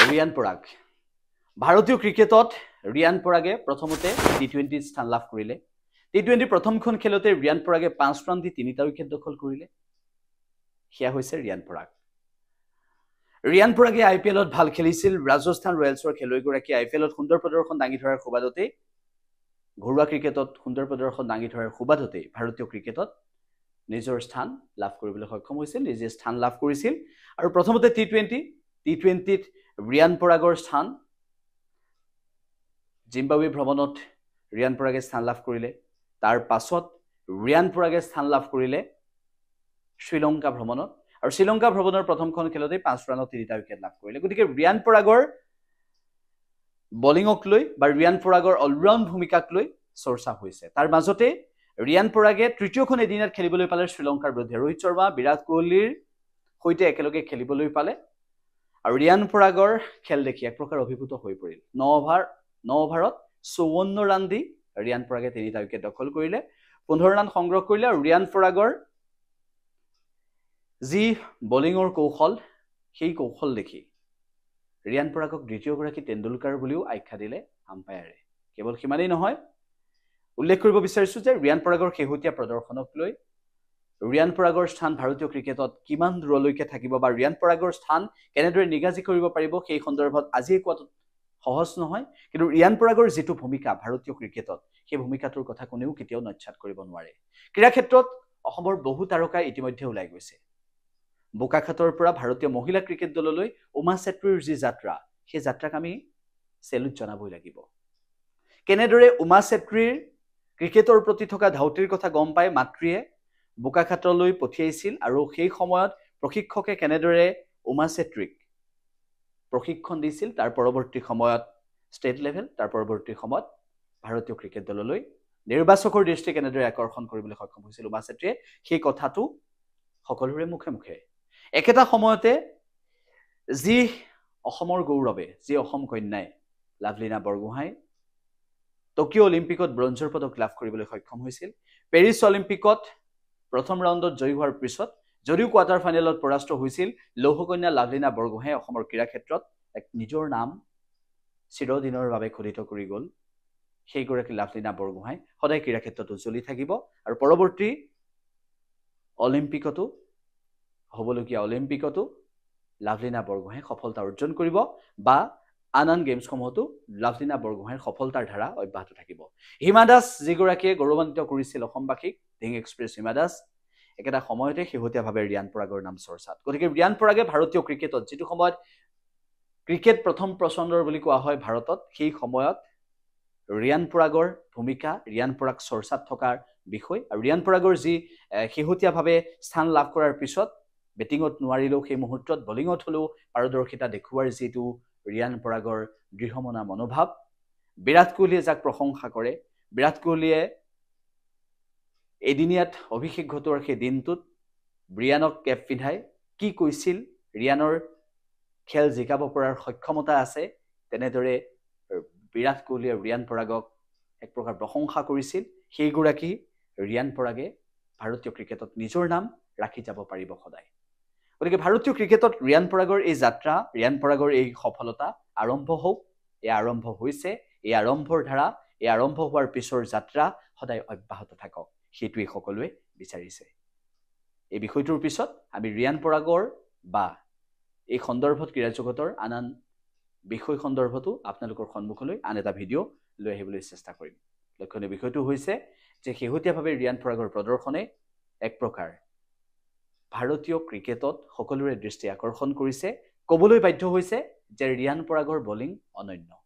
ৰিয়ান পৰাগ ভাৰতীয় ক্ৰিকেটত ৰিয়ান পৰাগে প্ৰথমতে টি20 স্থান লাভ কৰিলে টি20 প্ৰথমখন খেলতে ৰিয়ান পৰাগে 5 ৰান দি 3টা উইকেট দখল কৰিলে সেয়া হৈছে ৰিয়ান পৰাগ ৰিয়ান পৰাগে আইপিএলত ভাল খেলিছিল ৰাজস্থান ৰয়েলছৰ খেলুৱৈগৰাকী আইপিএলত সুন্দৰ প্ৰদৰ্শন দাঙি ধৰাৰ সুবাদতে ঘৰুৱা ক্ৰিকেটত সুন্দৰ প্ৰদৰ্শন দাঙি ধৰাৰ সুবাদতে ভাৰতীয় ক্ৰিকেটত নিজৰ স্থান লাভ কৰিবলৈ সক্ষম হৈছিল নিজে স্থান লাভ কৰিছিল আৰু প্ৰথমতে টি20ত ৰিয়ান পৰাগৰ স্থান জিম্বাবৱে ভ্ৰমণত ৰিয়ান পৰাগে স্থান লাভ কৰিলে তাৰ পাছত ৰিয়ান পৰাগে স্থান লাভ কৰিলে শ্ৰীলংকা ভ্ৰমণত আৰু শ্ৰীলংকা ভ্ৰমণৰ প্ৰথমখন খেলতে 5 ৰানত 3টা উইকেট লাভ কৰিলে গতিকে ৰিয়ান পৰাগৰ বলিংক লৈ বা ৰিয়ান পৰাগৰ অলৰাউণ্ড ভূমিকাক লৈ চৰ্চা হৈছে তাৰ মাজতে ৰিয়ান পৰাগে তৃতীয়খন এদিনত খেলিবলৈ পালে শ্ৰীলংকাৰ বিৰুদ্ধে ৰোহিত শৰ্মা বিৰাট কোহলিৰ সৈতে একেলগে খেলিবলৈ পালে আৰু ৰিয়ান পৰাগৰ খেল দেখি এক প্ৰকাৰ অভিভূত হৈ পৰিল 9 অভাৰত 54 ৰান দি ৰিয়ান পৰাগে 3টা উইকেট দখল কৰিলে 15 ৰান সংগ্ৰহ কৰিলে আৰু ৰিয়ান পৰাগৰ যি বলিঙৰ কৌশল সেই কৌশল দেখি ৰিয়ান পৰাগক দ্বিতীয়গৰাকী তেণ্ডুলকাৰ বুলিও আখ্যা দিলে আম্পায়াৰে কেৱল সিমানেই নহয় উল্লেখ কৰিব বিচাৰিছো যে ৰিয়ান পৰাগৰ শেহতীয়া প্ৰদৰ্শনক লৈ ৰিয়ান পৰাগৰ স্থান ভাৰতীয় ক্ৰিকেটত কিমান দূৰলৈকে থাকিব বা ৰিয়ান পৰাগৰ স্থান কেনেদৰে নিগাজি কৰিব পাৰিব সেই সন্দৰ্ভত আজি কোৱাটো সহজ নহয় কিন্তু ৰিয়ান পৰাগৰ যেটো ভূমিকা ভাৰতীয় ক্ৰিকেটত সেই ভূমিকাটোৰ কথা কোনেও কেতিয়াও নচ্ছাত কৰিব নোৱাৰে ক্ৰীড়া ক্ষেত্ৰত অসমৰ বহু তাৰকা ইতিমধ্যে ওলাই গৈছে বোকাখাতৰ পৰা ভাৰতীয় মহিলা ক্ৰিকেট দললৈ উমা চেত্ৰীৰ যি যাত্ৰা সেই যাত্ৰাক আমি সেলুট জনাবই লাগিব কেনেদৰে উমা চেত্ৰীৰ ক্ৰিকেটৰ প্ৰতি থকা ধাউতিৰ কথা গম পাই মাতৃয়ে বোকাখাতলৈ পঠিয়াইছিল আৰু সেই সময়ত প্ৰশিক্ষকে কেনেদৰে উমা চেত্ৰীক প্ৰশিক্ষণ দিছিল তাৰ পৰৱৰ্তী সময়ত ষ্টেট লেভেল তাৰ পৰৱৰ্তী সময়ত ভাৰতীয় ক্ৰিকেট দললৈ নিৰ্বাচকৰ দৃষ্টি কেনেদৰে আকৰ্ষণ কৰিবলৈ সক্ষম হৈছিল উমা চেত্ৰীয়ে সেই কথাটো সকলোৰে মুখে মুখে একেটা সময়তে যি অসমৰ গৌৰৱে যি অসম কন্যাই লাভলিনা বৰগোহাঁই টকিঅ' অলিম্পিকত ব্ৰঞ্জৰ পদক লাভ কৰিবলৈ সক্ষম হৈছিল পেৰিছ অলিম্পিকত প্ৰথম ৰাউণ্ডত জয়ী হোৱাৰ পিছত যদিও কোৱাৰ্টাৰ ফাইনেলত পৰাস্ত হৈছিল লৌহকন্যা লাভলিনা বৰগোহাঁই অসমৰ ক্ৰীড়া ক্ষেত্ৰত এক নিজৰ নাম চিৰদিনৰ বাবে খোদিত কৰি গ'ল সেইগৰাকী লাভলিনা বৰগোহাঁই সদায় ক্ৰীড়া ক্ষেত্ৰত উজ্জ্বলি থাকিব আৰু পৰৱৰ্তী অলিম্পিকতো হ'বলগীয়া অলিম্পিকতো লাভলিনা বৰগোহাঁই সফলতা অৰ্জন কৰিব বা আন গেমছসমূহতো লাভলিনা বৰগোহাঁইৰ সফলতাৰ ধাৰা অব্যাহত থাকিব হিমা দাস যিগৰাকীয়ে গৌৰৱান্বিত কৰিছিল অসমবাসীক ঢিং এক্সপ্ৰেছ হিমা দাস একেটা সময়তে শেহতীয়াভাৱে ৰিয়ান পৰাগৰ নাম চৰ্চাত গতিকে ৰিয়ান পৰাগে ভাৰতীয় ক্ৰিকেটত যেটো সময়ত ক্ৰিকেট প্ৰথম পছন্দৰ বুলি কোৱা হয় ভাৰতত সেই সময়ত ৰিয়ান পৰাগৰ ভূমিকা ৰিয়ান পৰাগ চৰ্চাত থকাৰ বিষয় আৰু ৰিয়ান পৰাগৰ যি শেহতীয়াভাৱে স্থান লাভ কৰাৰ পিছত বেটিঙত নোৱাৰিলেও সেই মুহূৰ্তত বলিঙত হলেও পাৰদৰ্শিতা দেখুৱাৰ যেটো ৰিয়ান পৰাগৰ দৃঢ়মনা মনোভাৱ বিৰাট কোহলিয়ে যাক প্ৰশংসা কৰে বিৰাট কোহলিয়ে এদিনিয়াত অভিষেক ঘটোৱাৰ সেই দিনটোত ৰিয়ানক কেপ পিন্ধাই কি কৈছিল ৰিয়ানৰ খেল জিকাব পৰাৰ সক্ষমতা আছে তেনেদৰে বিৰাট কোহলিয়ে ৰিয়ান পৰাগক এক প্ৰকাৰ প্ৰশংসা কৰিছিল সেইগৰাকী ৰিয়ান পৰাগে ভাৰতীয় ক্ৰিকেটত নিজৰ নাম ৰাখি যাব পাৰিব সদায় গতিকে ভাৰতীয় ক্ৰিকেটত ৰিয়ান পৰাগৰ এই যাত্ৰা ৰিয়ান পৰাগৰ এই সফলতা আৰম্ভ হওক এই আৰম্ভ হৈছে এই আৰম্ভৰ ধাৰা এই আৰম্ভ হোৱাৰ পিছৰ যাত্ৰা সদায় অব্যাহত থাকক সেইটোৱে সকলোৱে বিচাৰিছে এই বিষয়টোৰ পিছত আমি ৰিয়ান পৰাগৰ বা এই সন্দৰ্ভত ক্ৰীড়া জগতৰ আন বিষয় সন্দৰ্ভতো আপোনালোকৰ সন্মুখলৈ আন এটা ভিডিঅ' লৈ আহিবলৈ চেষ্টা কৰিম লক্ষণীয় বিষয়টো হৈছে যে শেহতীয়াভাৱে ৰিয়ান পৰাগৰ প্ৰদৰ্শনে এক প্ৰকাৰ ভাৰতীয় ক্ৰিকেটত সকলোৰে দৃষ্টি আকৰ্ষণ কৰিছে ক'বলৈ বাধ্য হৈছে যে ৰিয়ান পৰাগৰ বলিং অনন্য